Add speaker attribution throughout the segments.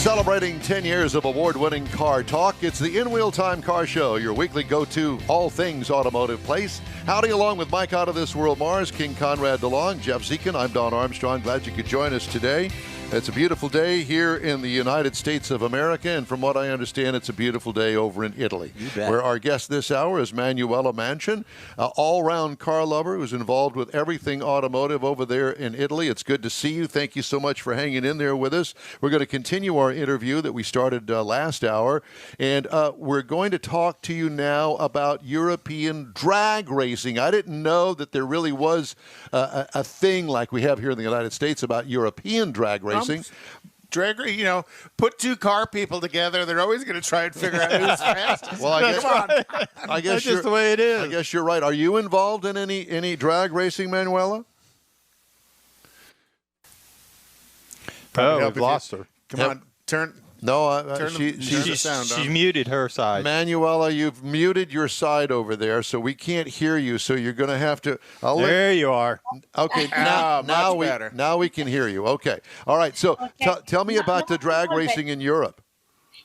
Speaker 1: Celebrating 10 years of award-winning car talk, it's the In Wheel Time Car Show, your weekly go-to all things automotive place. Howdy, along with Mike Out of This World Mars, King Conrad DeLong, Jeff Zekin. I'm Don Armstrong. Glad you could join us today. It's a beautiful day here in the United States of America, and from what I understand, it's a beautiful day over in Italy, where our guest this hour is Manuela Mancin, an all-round car lover who's involved with everything automotive over there in Italy. It's good to see you. Thank you so much for hanging in there with us. We're going to continue our interview that we started last hour, and we're going to talk to you now about European drag racing. I didn't know that there really was a thing like we have here in the United States about European drag racing.
Speaker 2: Drag, put two car people together. They're always going to try and figure out who's fastest.
Speaker 1: Well, I guess
Speaker 3: that's just the way it is.
Speaker 1: I guess you're right. Are you involved in any drag racing, Manuela?
Speaker 3: Oh, we've lost her.
Speaker 2: Come on, turn.
Speaker 1: No,
Speaker 3: She's muted her side.
Speaker 1: Manuela, you've muted your side over there, so we can't hear you. So you're going to have to.
Speaker 3: There you are.
Speaker 1: Okay, now we can hear you. Okay, all right. So tell me about the drag racing in Europe.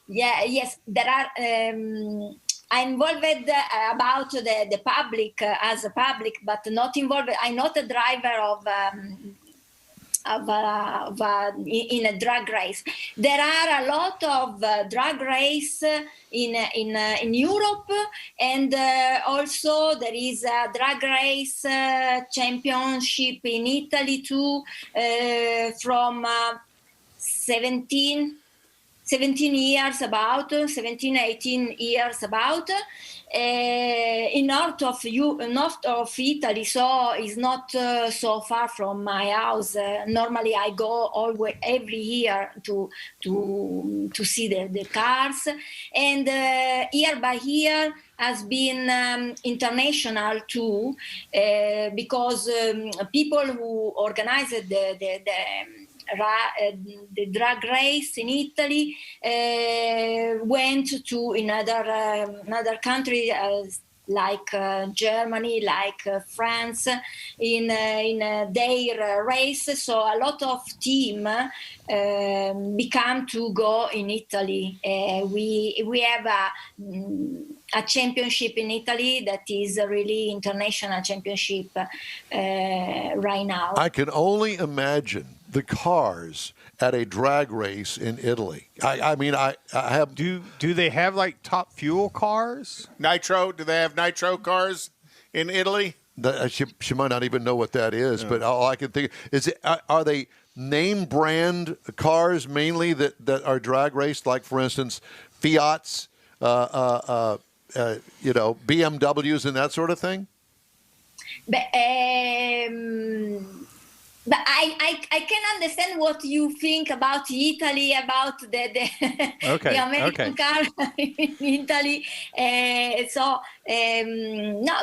Speaker 4: Yes, there are. I'm involved about the public as a public, but not involved. I'm not a driver of in a drag race. There are a lot of drag race in Europe, and also there is a drag race championship in Italy too, from 17, 18 years about. In north of Italy, so it's not so far from my house. Normally, I go every year to see the cars, and year by year has been international too, because people who organized the drag race in Italy went to another country like Germany, like France, in their race. So a lot of team become to go in Italy. We have a championship in Italy that is a really international championship right now.
Speaker 1: I can only imagine the cars at a drag race in Italy. I mean, I have.
Speaker 3: Do they have like top fuel cars?
Speaker 2: Nitro? Do they have nitro cars in Italy?
Speaker 1: She might not even know what that is, but all I can think is, are they name brand cars mainly that are drag raced? Like, for instance, Fiats, BMWs and that sort of thing?
Speaker 4: But I can understand what you think about Italy, about the American car in Italy. No,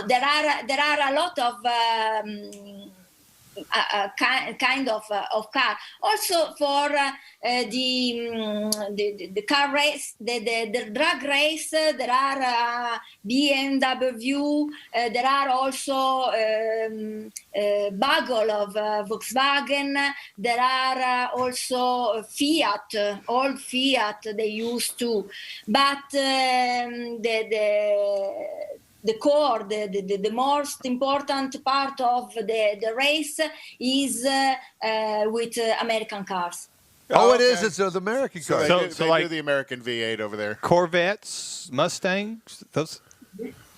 Speaker 4: there are a lot of kind of car. Also for the car race, the drag race, there are BMW. There are also Bagel of Volkswagen. There are also Fiat, old Fiat they used to, but the core, the most important part of the race is with American cars.
Speaker 1: Oh, it is. It's the American cars.
Speaker 2: So they do the American V8 over there.
Speaker 3: Corvettes, Mustangs, those.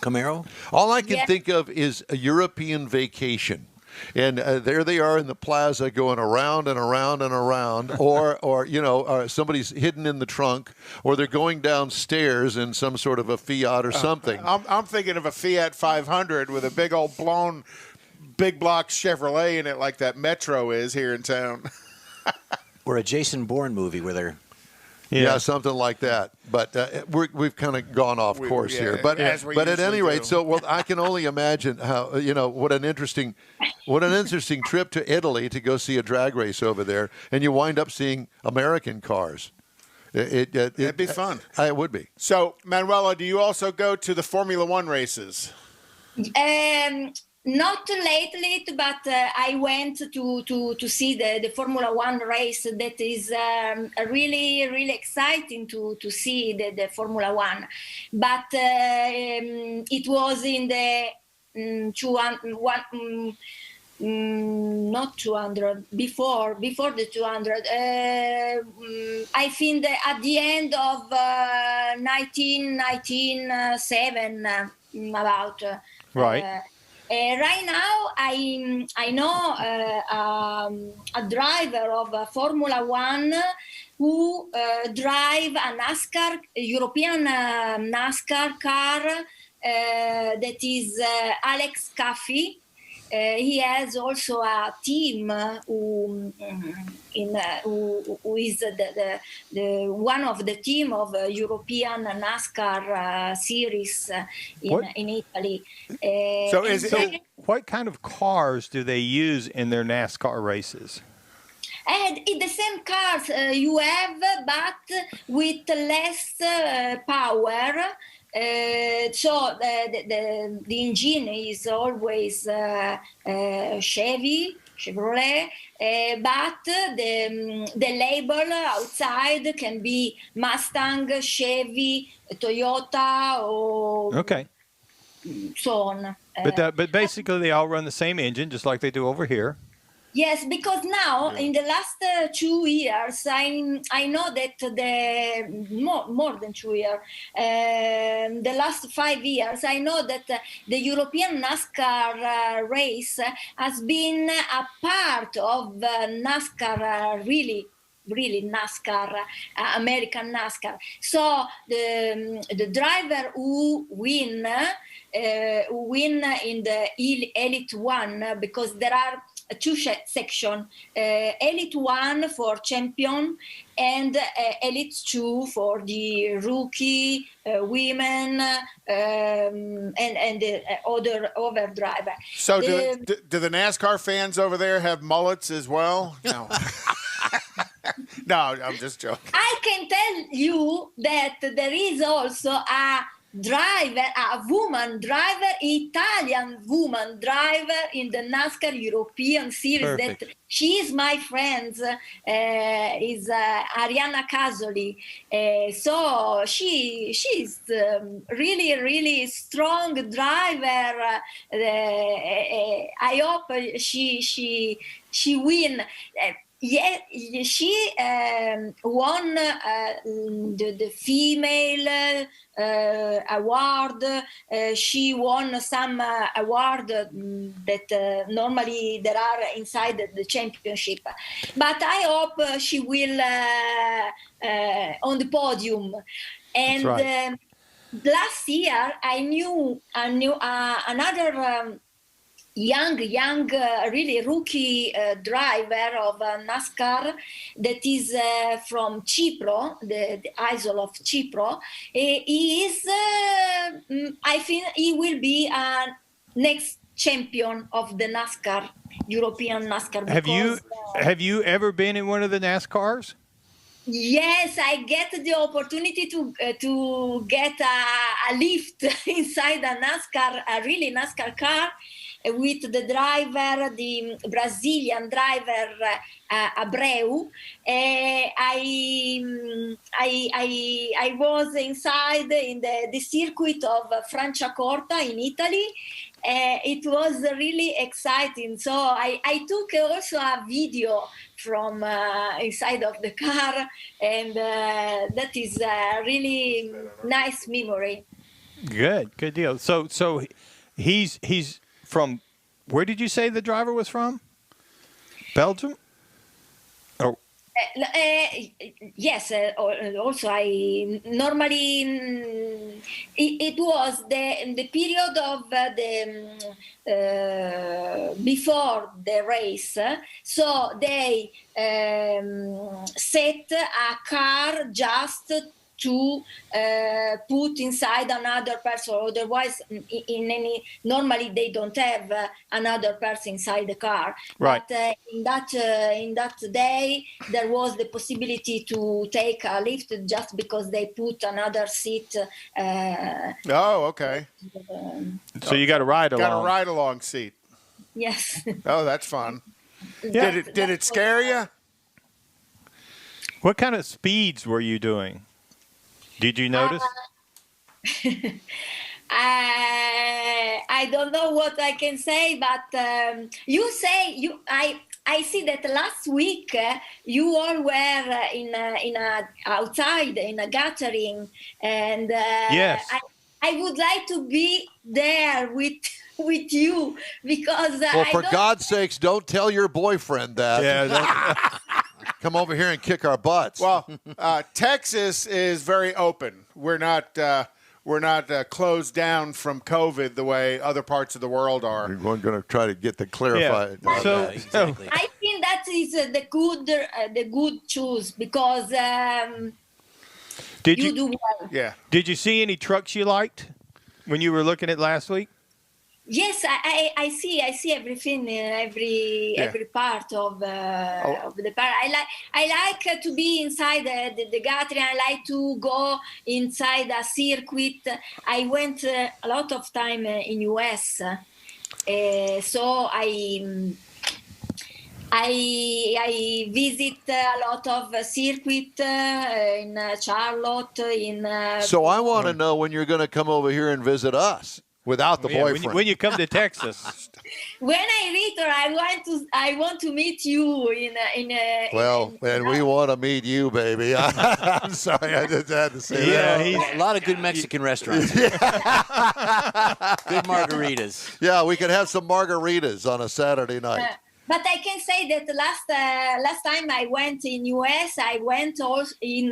Speaker 5: Camaro?
Speaker 1: All I can think of is a European vacation. And there they are in the plaza going around and around and around, or somebody's hidden in the trunk, or they're going downstairs in some sort of a Fiat or something.
Speaker 2: I'm thinking of a Fiat 500 with a big old blown big block Chevrolet in it like that Metro is here in town.
Speaker 5: Or a Jason Bourne movie where they're...
Speaker 1: Yeah, something like that. But we've kind of gone off course here. But at any rate, I can only imagine how what an interesting trip to Italy to go see a drag race over there, and you wind up seeing American cars.
Speaker 2: It'd be fun.
Speaker 1: It would be.
Speaker 2: So, Manuela, do you also go to the Formula One races?
Speaker 4: Not lately, but I went to see the Formula One race. That is really, really exciting to see the Formula One. But it was in the not 200, before the 200. I think that at the end of 1997, about.
Speaker 3: Right.
Speaker 4: Right now, I know a driver of Formula One who drive a NASCAR, European NASCAR car that is Alex Caffey. He has also a team who is the one of the team of European NASCAR series in Italy.
Speaker 3: What kind of cars do they use in their NASCAR races?
Speaker 4: And the same cars you have, but with less power. So the engine is always Chevrolet, but the label outside can be Mustang, Chevy, Toyota, or so on.
Speaker 3: But basically, they all run the same engine, just like they do over here.
Speaker 4: Yes, because now in the last 2 years, I know that the more than 2 years, the last 5 years, I know that the European NASCAR race has been a part of NASCAR, really NASCAR, American NASCAR. So the driver who win in the Elite One, because there are two sections, Elite One for champion and Elite Two for the rookie, women, and the other driver.
Speaker 2: So do the NASCAR fans over there have mullets as well? No. No, I'm just joking.
Speaker 4: I can tell you that there is also a driver, a woman driver, Italian woman driver in the NASCAR European Series.
Speaker 3: Perfect.
Speaker 4: That she is my friend, is Arianna Casoli. So she's really strong driver. I hope she win. Yeah, she won the female award. She won some award that normally there are inside the championship. But I hope she will on the podium. And
Speaker 3: That's right.
Speaker 4: Last year I knew another young, really rookie driver of NASCAR that is from Cipro, the isle of Cipro. He is, I think he will be a next champion of the NASCAR, European NASCAR.
Speaker 3: Have you ever been in one of the NASCARs?
Speaker 4: Yes, I get the opportunity to get a lift inside a really NASCAR car with the driver, the Brazilian driver Abreu. I was inside in the circuit of Franciacorta in Italy. It was really exciting. So I took also a video from inside of the car, and that is a really nice memory.
Speaker 3: Good deal. So he's from, where did you say the driver was from? Belgium? Oh.
Speaker 4: Yes. Also, I normally it was the period of the before the race. So they set a car just to put inside another person. Otherwise, normally they don't have another person inside the car.
Speaker 3: Right.
Speaker 4: But in that day, there was the possibility to take a lift just because they put another seat.
Speaker 2: Oh, okay.
Speaker 3: So you got a ride along.
Speaker 2: Got a ride along seat.
Speaker 4: Yes.
Speaker 2: Oh, that's fun.
Speaker 3: Yeah.
Speaker 2: Did it scare you?
Speaker 3: What kind of speeds were you doing? Did you notice?
Speaker 4: I don't know what I can say, but I see that last week you all were outside in a gathering, and
Speaker 3: Yes.
Speaker 4: I would like to be there with you because
Speaker 1: Well, for God's sakes, don't tell your boyfriend that.
Speaker 3: Yeah.
Speaker 1: Come over here and kick our butts.
Speaker 2: Well, Texas is very open. We're not closed down from COVID the way other parts of the world are.
Speaker 1: We're going to try to get the clarified.
Speaker 3: Yeah. So-
Speaker 5: exactly.
Speaker 4: I think that is the good choice because
Speaker 3: Did
Speaker 4: you
Speaker 3: you
Speaker 4: do well.
Speaker 2: Yeah.
Speaker 3: Did you see any trucks you liked when you were looking at last week?
Speaker 4: Yes, I see everything, every part of the part. I like to be inside the gathering. I like to go inside a circuit. I went a lot of time in US, so I visit a lot of circuit in Charlotte.
Speaker 1: So I want to know when you're going to come over here and visit us without the
Speaker 3: Yeah,
Speaker 1: boyfriend.
Speaker 3: when you come to Texas.
Speaker 4: When I return, I want to meet you in
Speaker 1: Well, and we want to meet you, baby. I'm sorry, I just had to say
Speaker 3: Yeah,
Speaker 1: that.
Speaker 5: A lot of good Mexican restaurants. Good margaritas.
Speaker 1: Yeah, we could have some margaritas on a Saturday night.
Speaker 4: But I can say that last time I went in US, I went also in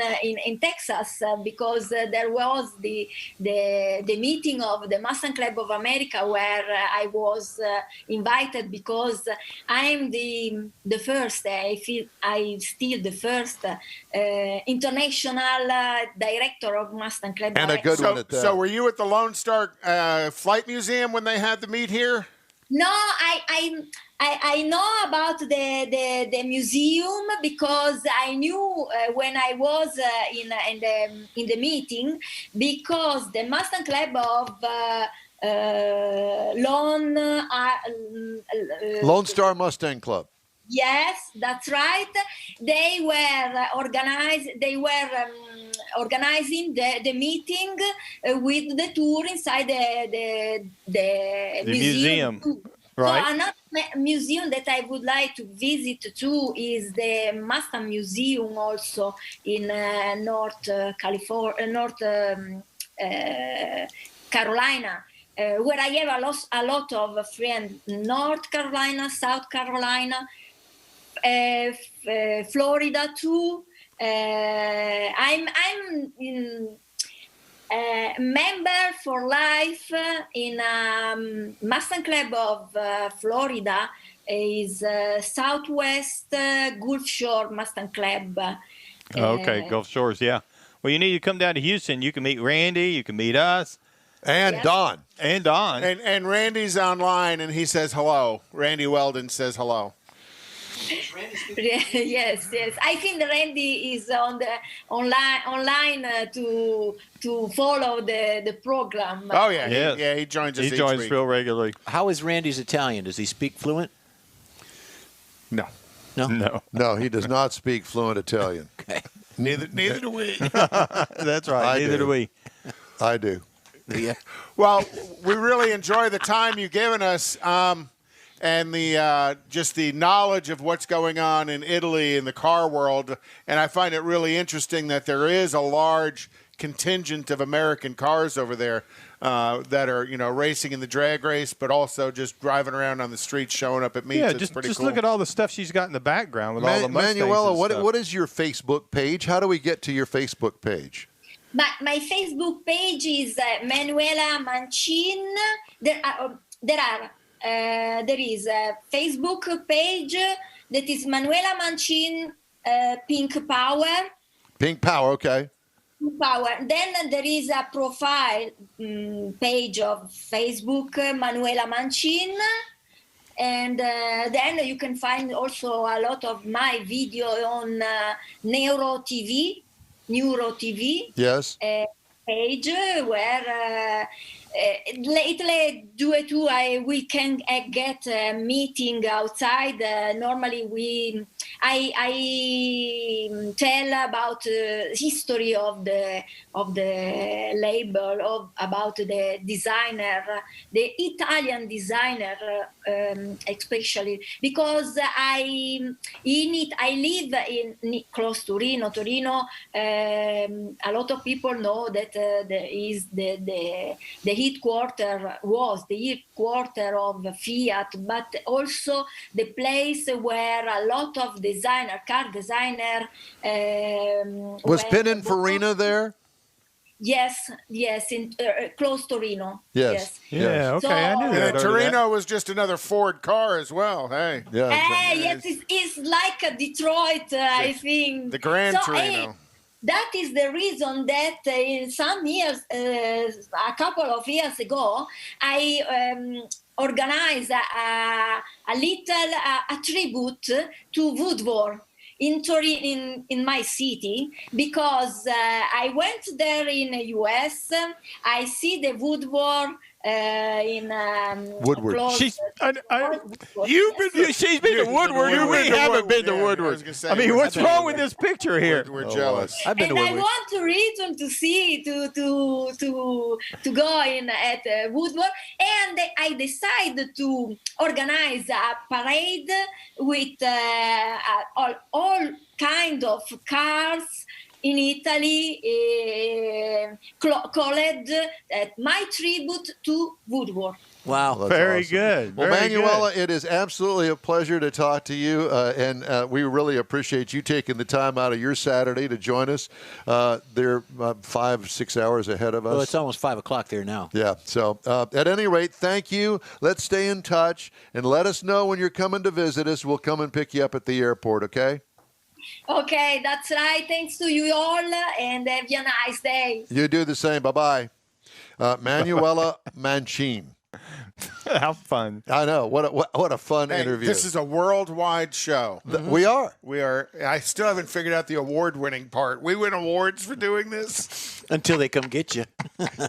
Speaker 4: Texas because there was the meeting of the Mustang Club of America where I was invited because I'm the first. I feel I'm still the first international director of Mustang Club.
Speaker 1: And a good one at that.
Speaker 2: So were you at the Lone Star Flight Museum when they had the meet here?
Speaker 4: No, I know about the museum because I knew when I was in the meeting because the Mustang Club of
Speaker 1: Lone Star Mustang Club.
Speaker 4: Yes, that's right. They were organizing the meeting with the tour inside the museum.
Speaker 3: Right.
Speaker 4: So another museum that I would like to visit too is the Mustang Museum, also in North Carolina, where I have a lot of friends. North Carolina, South Carolina, Florida too. I'm member for life in Mustang Club of Florida is Southwest Gulf Shore Mustang Club.
Speaker 3: Okay, Gulf Shores, yeah. Well, you need to come down to Houston. You can meet Randy. You can meet us.
Speaker 1: And
Speaker 4: Yes.
Speaker 1: Don.
Speaker 3: And Don.
Speaker 2: And Randy's online and he says hello. Randy Weldon says hello.
Speaker 4: Yes. I think Randy is on the online to follow the program.
Speaker 2: Oh yeah,
Speaker 3: Yes.
Speaker 2: he joins us.
Speaker 3: He
Speaker 2: each
Speaker 3: joins
Speaker 2: week.
Speaker 3: real regularly.
Speaker 5: How is Randy's Italian? Does he speak fluent?
Speaker 2: No,
Speaker 3: No.
Speaker 1: No, he does not speak fluent Italian.
Speaker 5: Okay.
Speaker 2: neither do we.
Speaker 3: That's right.
Speaker 1: I
Speaker 3: Neither
Speaker 1: do.
Speaker 3: do we.
Speaker 1: I do.
Speaker 5: Yeah.
Speaker 2: Well, we really enjoy the time you've given us, and the just the knowledge of what's going on in Italy in the car world. And I find it really interesting that there is a large contingent of American cars over there that are, racing in the drag race, but also just driving around on the streets, showing up at meets.
Speaker 3: Yeah,
Speaker 2: It's
Speaker 3: just
Speaker 2: pretty cool.
Speaker 3: look at all the stuff she's got in the background with all the Mustangs
Speaker 1: Manuela,
Speaker 3: and stuff.
Speaker 1: what is your Facebook page? How do we get to your Facebook page?
Speaker 4: My Facebook page is Manuela Mancin. There is a Facebook page that is Manuela Mancin Pink Power.
Speaker 1: Pink Power, okay.
Speaker 4: Power. Then there is a profile page of Facebook, Manuela Mancin. And then you can find also a lot of my video on Neuro TV.
Speaker 1: Yes.
Speaker 4: Page where lately due to we can get a meeting outside. Normally I tell about history of the label about the designer, the Italian designer, especially because I live in close to Torino. Torino, a lot of people know that the headquarter of Fiat, but also the place where a lot of car designer.
Speaker 1: Was Pininfarina there?
Speaker 4: Yes, in close Torino.
Speaker 1: Yes.
Speaker 3: Yeah, okay,
Speaker 4: So,
Speaker 3: I knew that.
Speaker 2: And Torino was just another Ford car as well. Hey.
Speaker 1: Yeah.
Speaker 4: yes, it's like a Detroit, I think.
Speaker 2: The Grand
Speaker 4: So,
Speaker 2: Torino.
Speaker 4: that is the reason that in some years, a couple of years ago, I organized a little tribute to Woodward in my city, because I went there in the US. I see the Woodward in
Speaker 1: Woodward.
Speaker 4: close-
Speaker 3: She's been to Woodward.
Speaker 2: Woodward.
Speaker 3: We haven't been to
Speaker 2: Yeah, I was
Speaker 3: Woodward.
Speaker 2: gonna say,
Speaker 3: I mean, what's wrong with this picture here?
Speaker 2: We're jealous.
Speaker 5: I've been
Speaker 4: And
Speaker 5: to
Speaker 4: I
Speaker 5: Woodward.
Speaker 4: want to return to see to go in at Woodward, and I decided to organize a parade with all kind of cars in Italy, called my tribute to Woodward.
Speaker 5: Wow.
Speaker 1: That's
Speaker 3: Very
Speaker 1: awesome.
Speaker 3: good.
Speaker 1: Well,
Speaker 3: very
Speaker 1: Manuela,
Speaker 3: good.
Speaker 1: it is absolutely a pleasure to talk to you, and we really appreciate you taking the time out of your Saturday to join us. They're 5-6 hours ahead of us.
Speaker 5: Well, it's almost 5 o'clock there now.
Speaker 1: Yeah. So at any rate, thank you. Let's stay in touch and let us know when you're coming to visit us. We'll come and pick you up at the airport, okay?
Speaker 4: Okay, that's right. Thanks to you all, and have a nice day.
Speaker 1: You do the same. Bye-bye. Manuela Mancin.
Speaker 3: How fun.
Speaker 1: I know. What a fun
Speaker 2: Hey,
Speaker 1: interview.
Speaker 2: this is a worldwide show.
Speaker 1: We are.
Speaker 2: We are. I still haven't figured out the award-winning part. We win awards for doing this.
Speaker 5: Until they come get you.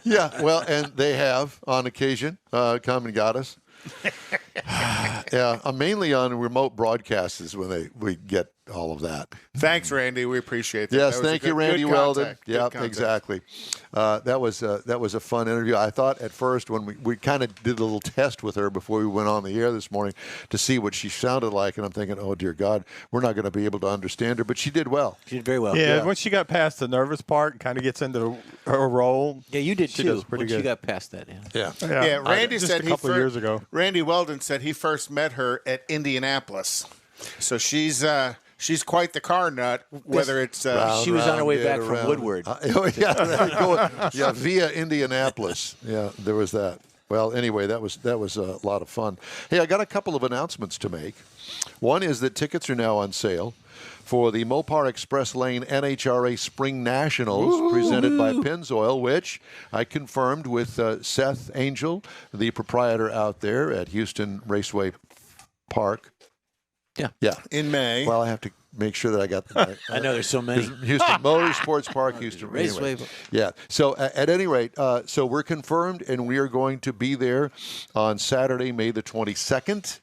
Speaker 1: Yeah. Well, and they have, on occasion, come and got us. Yeah. Mainly on remote broadcasts is when we get all of that.
Speaker 2: Thanks, Randy. We appreciate that.
Speaker 1: Yes,
Speaker 2: That was
Speaker 1: thank
Speaker 2: a
Speaker 1: you,
Speaker 2: good-
Speaker 1: Randy
Speaker 2: good
Speaker 1: Weldon.
Speaker 2: contact. Good
Speaker 1: Yeah,
Speaker 2: contact.
Speaker 1: exactly. That was a fun interview. I thought at first when we kind of did a little test with her before we went on the air this morning to see what she sounded like, and I'm thinking, oh dear God, we're not going to be able to understand her, but she did well.
Speaker 5: She did very well.
Speaker 3: Yeah, once she got past the nervous part and kind of gets into her role.
Speaker 5: Yeah, you did
Speaker 3: She
Speaker 5: too.
Speaker 3: does pretty
Speaker 5: Once you
Speaker 3: good.
Speaker 5: got past that, yeah.
Speaker 1: Yeah.
Speaker 2: Yeah, Randy
Speaker 3: just
Speaker 2: said
Speaker 3: a couple of years ago.
Speaker 2: Randy Weldon said he first met her at Indianapolis. So she's quite the car nut. Whether it's
Speaker 5: She was on her way back
Speaker 1: Get
Speaker 5: from
Speaker 1: around.
Speaker 5: Woodward.
Speaker 1: Yeah, via Indianapolis. Yeah, there was that. Well, anyway, that was a lot of fun. Hey, I got a couple of announcements to make. One is that tickets are now on sale for the Mopar Express Lane NHRA Spring Nationals presented by Pennzoil, which I confirmed with Seth Angel, the proprietor out there at Houston Raceway Park. Yeah.
Speaker 2: in May.
Speaker 1: Well, I have to make sure that I got the right.
Speaker 5: I know there's so many.
Speaker 1: Houston Motorsports Park, Houston
Speaker 5: Raceway.
Speaker 1: Anyway, yeah. So at any rate, so we're confirmed, and we are going to be there on Saturday, May the 22nd.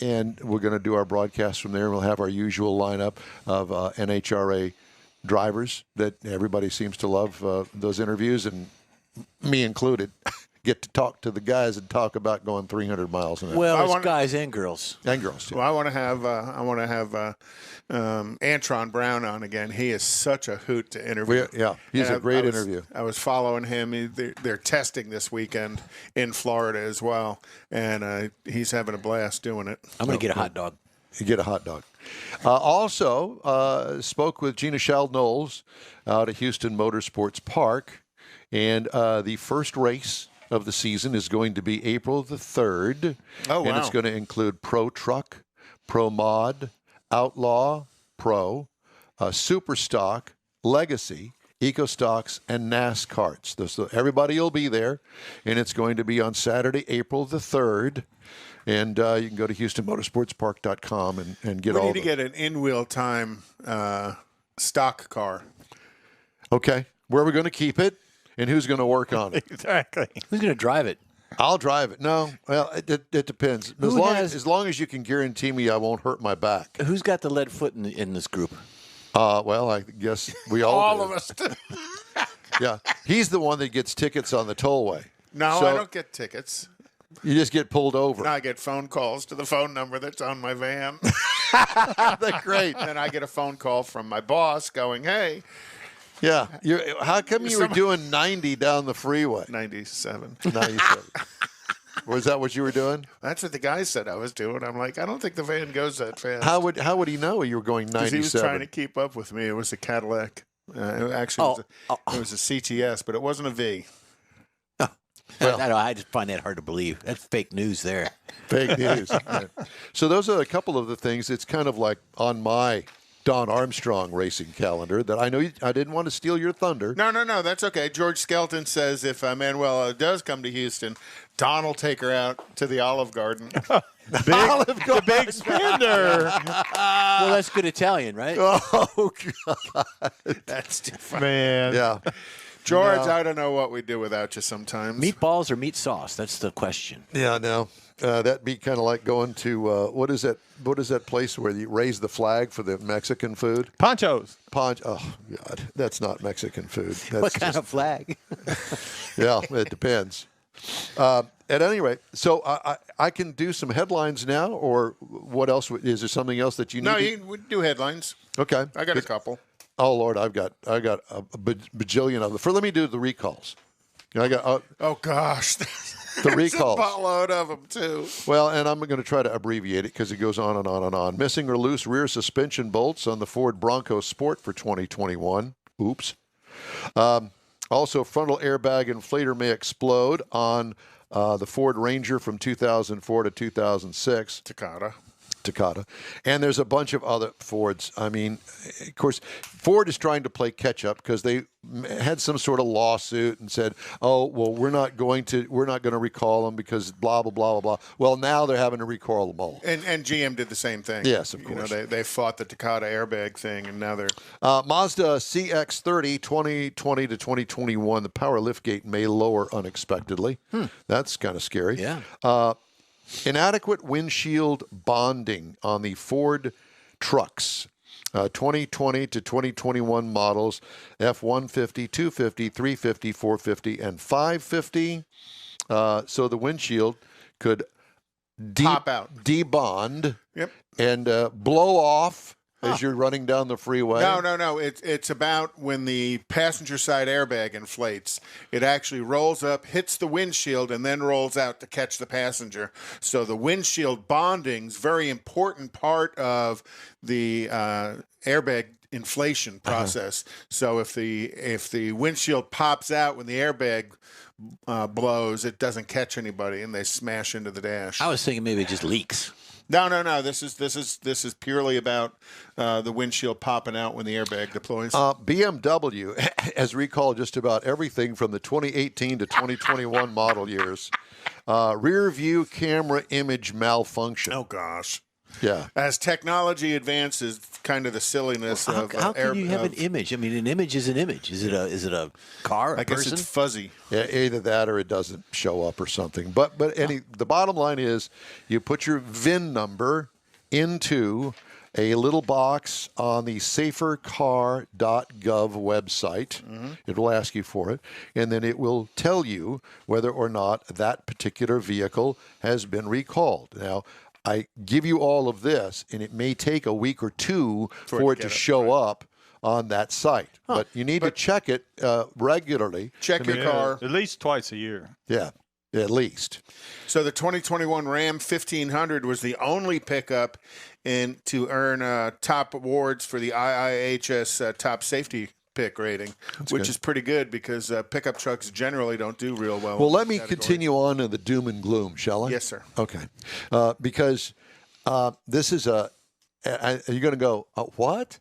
Speaker 1: And we're going to do our broadcast from there. We'll have our usual lineup of NHRA drivers that everybody seems to love those interviews, and me included. Get to talk to the guys and talk about going 300 miles an hour.
Speaker 5: Well, it's guys and girls.
Speaker 1: And girls, too.
Speaker 2: Well, I want to have Antron Brown on again. He is such a hoot to interview.
Speaker 1: He's
Speaker 2: And
Speaker 1: a great
Speaker 2: I was-
Speaker 1: interview.
Speaker 2: I was following him. They're testing this weekend in Florida as well, and he's having a blast doing it.
Speaker 5: I'm going to get a hot dog.
Speaker 1: You get a hot dog. Also, spoke with Gina Shald-Knowles out at Houston Motorsports Park, and the first race of the season is going to be April the 3rd.
Speaker 2: Oh, wow.
Speaker 1: And it's going to include Pro Truck, Pro Mod, Outlaw, Pro, Super Stock, Legacy, EcoStocks, and NASCARs. So everybody will be there, and it's going to be on Saturday, April the 3rd. And you can go to HoustonMotorsportsPark.com and get
Speaker 2: We
Speaker 1: all
Speaker 2: need to get an in-wheel time stock car.
Speaker 1: Okay. Where are we going to keep it, and who's going to work on it?
Speaker 3: Exactly.
Speaker 5: Who's going to drive it?
Speaker 1: I'll drive it. No, well, it depends. As long as you can guarantee me I won't hurt my back.
Speaker 5: Who's got the lead foot in this group?
Speaker 1: Well, I guess we all do.
Speaker 2: of us.
Speaker 1: Yeah. He's the one that gets tickets on the tollway.
Speaker 2: No,
Speaker 1: So
Speaker 2: I don't get tickets.
Speaker 1: You just get pulled over.
Speaker 2: No, I get phone calls to the phone number that's on my van.
Speaker 1: That's great.
Speaker 2: Then I get a phone call from my boss going, hey.
Speaker 1: Yeah. How come you were doing 90 down the freeway?
Speaker 2: 97.
Speaker 1: 97. Was that what you were doing?
Speaker 2: That's what the guy said I was doing. I'm like, I don't think the van goes that fast.
Speaker 1: How would he know you were going 97?
Speaker 2: Because he was trying to keep up with me. It was a Cadillac. It was a CTS, but it wasn't a V.
Speaker 5: Well, I just find that hard to believe. That's fake news there.
Speaker 1: Fake news. Right. So those are a couple of the things. It's kind of like on my Don Armstrong racing calendar that I know I didn't want to steal your thunder.
Speaker 2: No, that's okay. George Skelton says if Manuela does come to Houston, Don will take her out to the Olive Garden.
Speaker 3: The big spender.
Speaker 5: Well, that's good Italian, right?
Speaker 1: Oh, God.
Speaker 2: That's different.
Speaker 3: Man.
Speaker 1: Yeah.
Speaker 2: George,
Speaker 1: No.
Speaker 2: I don't know what we'd do without you sometimes.
Speaker 5: Meatballs or meat sauce? That's the question.
Speaker 1: Yeah, no. That'd be kind of like going to, what is that place where you raise the flag for the Mexican food?
Speaker 3: Ponchos.
Speaker 1: Oh, God. That's not Mexican food. That's
Speaker 5: What kind of flag?
Speaker 1: Yeah, it depends. At any rate, so I can do some headlines now, or what else? Is there something else that you need?
Speaker 2: No,
Speaker 1: to...
Speaker 2: you can do headlines.
Speaker 1: Okay.
Speaker 2: I got a couple.
Speaker 1: Oh, Lord, I got a bajillion of them. Let me do the recalls. I got
Speaker 2: Oh, gosh.
Speaker 1: the
Speaker 2: There's a
Speaker 1: recalls.
Speaker 2: buttload of them, too.
Speaker 1: Well, and I'm going to try to abbreviate it because it goes on and on and on. Missing or loose rear suspension bolts on the Ford Bronco Sport for 2021. Oops. Also, frontal airbag inflator may explode on the Ford Ranger from 2004 to 2006. Takata. And there's a bunch of other Fords. I mean, of course, Ford is trying to play catch up because they had some sort of lawsuit and said, "Oh, well, we're not going to recall them because blah blah blah blah blah." Well, now they're having to recall them all.
Speaker 2: And GM did the same thing.
Speaker 1: Yes, of course.
Speaker 2: They fought the Takata airbag thing, and now they're
Speaker 1: Mazda CX-30 2020 to 2021. The power liftgate may lower unexpectedly. That's kind of scary.
Speaker 5: Yeah.
Speaker 1: Inadequate windshield bonding on the Ford trucks, 2020 to 2021 models, F-150, 250, 350, 450, and 550. So the windshield could
Speaker 2: pop out,
Speaker 1: debond,
Speaker 2: Yep.
Speaker 1: and blow off as you're running down the freeway.
Speaker 2: No. It's about when the passenger side airbag inflates. It actually rolls up, hits the windshield, and then rolls out to catch the passenger. So the windshield bonding's very important part of the airbag inflation process. So if the windshield pops out when the airbag blows, it doesn't catch anybody, and they smash into the dash.
Speaker 5: I was thinking maybe it just leaks.
Speaker 2: No. This is purely about the windshield popping out when the airbag deploys.
Speaker 1: BMW has recalled just about everything from the 2018 to 2021 model years. Rear view camera image malfunction.
Speaker 2: Oh gosh.
Speaker 1: Yeah.
Speaker 2: As technology advances, kind of the silliness
Speaker 5: How
Speaker 2: of
Speaker 5: can you have an image? I mean, an image is an image. Is it a car?
Speaker 2: I guess
Speaker 5: person?
Speaker 2: it's fuzzy.
Speaker 1: Yeah, either that or it doesn't show up or something. But the bottom line is you put your VIN number into a little box on the safercar.gov website. It will ask you for it, and then it will tell you whether or not that particular vehicle has been recalled. Now, I give you all of this, and it may take a week or two for it to show up on that site. But you need to check it regularly.
Speaker 2: Check your car.
Speaker 3: At least twice a year.
Speaker 1: Yeah, at least.
Speaker 2: So the 2021 Ram 1500 was the only pickup to earn top awards for the IIHS top safety pick rating, which is pretty good because pickup trucks generally don't do real well.
Speaker 1: Well, let me continue on to the doom and gloom, shall I?
Speaker 2: Yes, sir.
Speaker 1: Okay. Because this is you're going to go, what?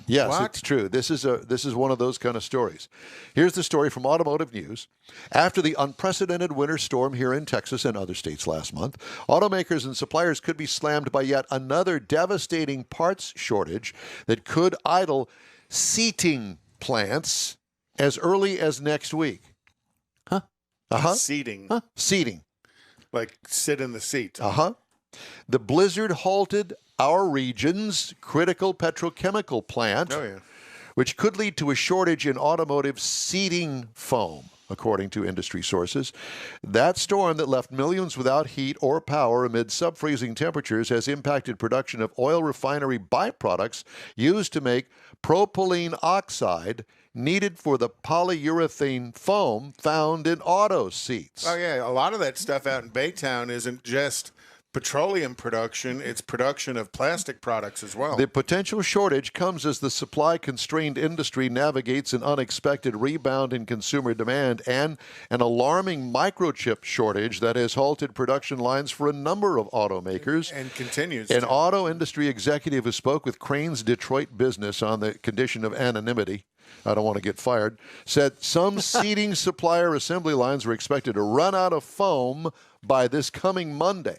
Speaker 1: Yes,
Speaker 2: What?
Speaker 1: it's true. This is one of those kind of stories. Here's the story from Automotive News. After the unprecedented winter storm here in Texas and other states last month, automakers and suppliers could be slammed by yet another devastating parts shortage that could idle seating plants as early as next week.
Speaker 5: Huh?
Speaker 1: Uh-huh.
Speaker 2: Seating.
Speaker 5: Huh?
Speaker 1: Seating.
Speaker 2: Like sit in the seat.
Speaker 1: Uh-huh. The blizzard halted our region's critical petrochemical plant,
Speaker 2: Oh, yeah.
Speaker 1: which could lead to a shortage in automotive seating foam, according to industry sources. That storm that left millions without heat or power amid sub-freezing temperatures has impacted production of oil refinery byproducts used to make propylene oxide needed for the polyurethane foam found in auto seats.
Speaker 2: Oh, yeah. A lot of that stuff out in Baytown isn't just petroleum production, it's production of plastic products as well.
Speaker 1: The potential shortage comes as the supply-constrained industry navigates an unexpected rebound in consumer demand and an alarming microchip shortage that has halted production lines for a number of automakers.
Speaker 2: And continues.
Speaker 1: An
Speaker 2: to.
Speaker 1: auto industry executive who spoke with Crane's Detroit business on the condition of anonymity, I don't want to get fired, said some seating supplier assembly lines were expected to run out of foam by this coming Monday.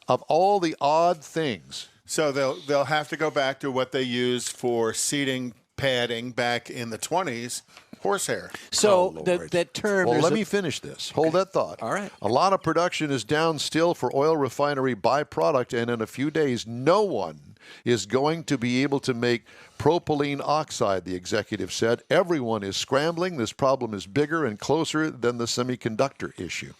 Speaker 1: Of all the odd things.
Speaker 2: So they'll have to go back to what they used for seating padding back in the 20s, horsehair.
Speaker 5: So
Speaker 1: Lord.
Speaker 5: that term.
Speaker 1: Well,
Speaker 5: there's
Speaker 1: let
Speaker 5: a-
Speaker 1: me finish this. Hold that thought.
Speaker 5: All right.
Speaker 1: A lot of production is down still for oil refinery byproduct, and in a few days, no one is going to be able to make propylene oxide, the executive said. Everyone is scrambling. This problem is bigger and closer than the semiconductor issue.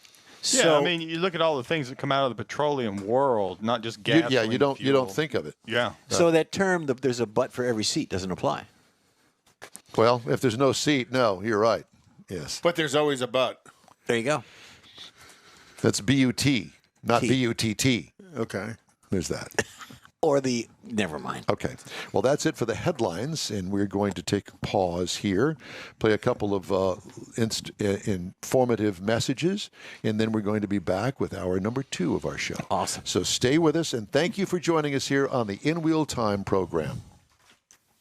Speaker 3: Yeah, I mean, you look at all the things that come out of the petroleum world, not just
Speaker 1: You,
Speaker 3: gas.
Speaker 1: you don't think of it.
Speaker 3: Yeah.
Speaker 5: So that term, there's a but for every seat, doesn't apply.
Speaker 1: Well, if there's no seat, no, you're right. Yes.
Speaker 2: But there's always a but.
Speaker 5: There you go.
Speaker 1: That's B-U-T, not
Speaker 5: T.
Speaker 1: B-U-T-T.
Speaker 2: Okay.
Speaker 1: There's that.
Speaker 5: Or never mind.
Speaker 1: Okay. Well, that's it for the headlines, and we're going to take a pause here, play a couple of informative messages, and then we're going to be back with hour number 2 of our show.
Speaker 5: Awesome.
Speaker 1: So stay with us, and thank you for joining us here on the In Wheel Time program.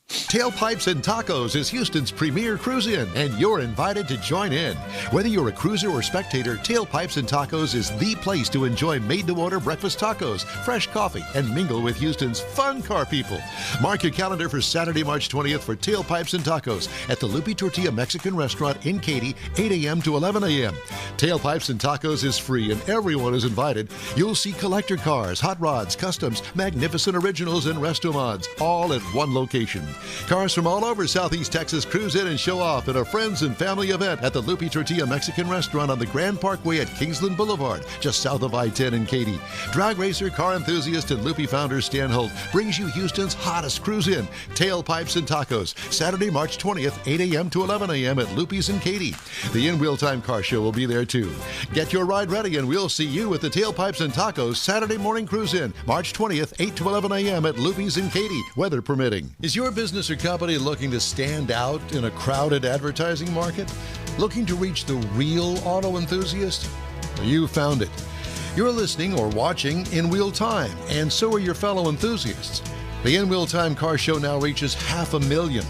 Speaker 6: Tailpipes and Tacos is Houston's premier cruise-in, and you're invited to join in. Whether you're a cruiser or spectator, Tailpipes and Tacos is the place to enjoy made-to-order breakfast tacos, fresh coffee, and mingle with Houston's fun car people. Mark your calendar for Saturday, March 20th for Tailpipes and Tacos at the Lupi Tortilla Mexican Restaurant in Katy, 8 a.m. to 11 a.m. Tailpipes and Tacos is free, and everyone is invited. You'll see collector cars, hot rods, customs, magnificent originals, and resto mods, all at one location. Cars from all over Southeast Texas cruise in and show off at a friends and family event at the Lupi Tortilla Mexican Restaurant on the Grand Parkway at Kingsland Boulevard, just south of I-10 in Katy. Drag racer, car enthusiast, and Lupi founder Stan Holt brings you Houston's hottest cruise in, Tailpipes and Tacos, Saturday, March 20th, 8 a.m. to 11 a.m. at Lupi's in Katy. The In Wheel Time Car Show will be there too. Get your ride ready, and we'll see you at the Tailpipes and Tacos Saturday morning cruise in, March 20th, 8 to 11 a.m. at Lupi's in Katy, weather permitting. Is your business or company looking to stand out in a crowded advertising market? Looking to reach the real auto enthusiast? You found it. You're listening or watching In Wheel Time, and so are your fellow enthusiasts. The In Wheel Time Car Show now reaches 500,000,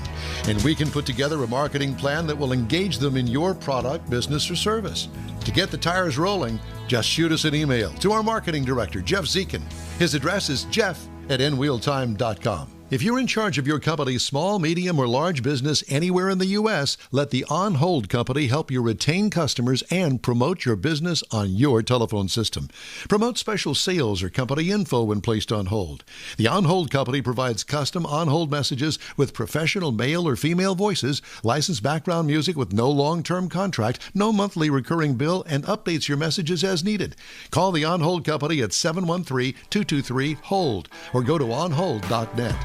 Speaker 6: and we can put together a marketing plan that will engage them in your product, business, or service. To get the tires rolling, just shoot us an email to our marketing director, Jeff Zekin. His address is jeff@inwheeltime.com. If you're in charge of your company's small, medium, or large business anywhere in the U.S., let the On Hold Company help you retain customers and promote your business on your telephone system. Promote special sales or company info when placed on hold. The On Hold Company provides custom on-hold messages with professional male or female voices, licensed background music with no long-term contract, no monthly recurring bill, and updates your messages as needed. Call the On Hold Company at 713-223-HOLD or go to onhold.net.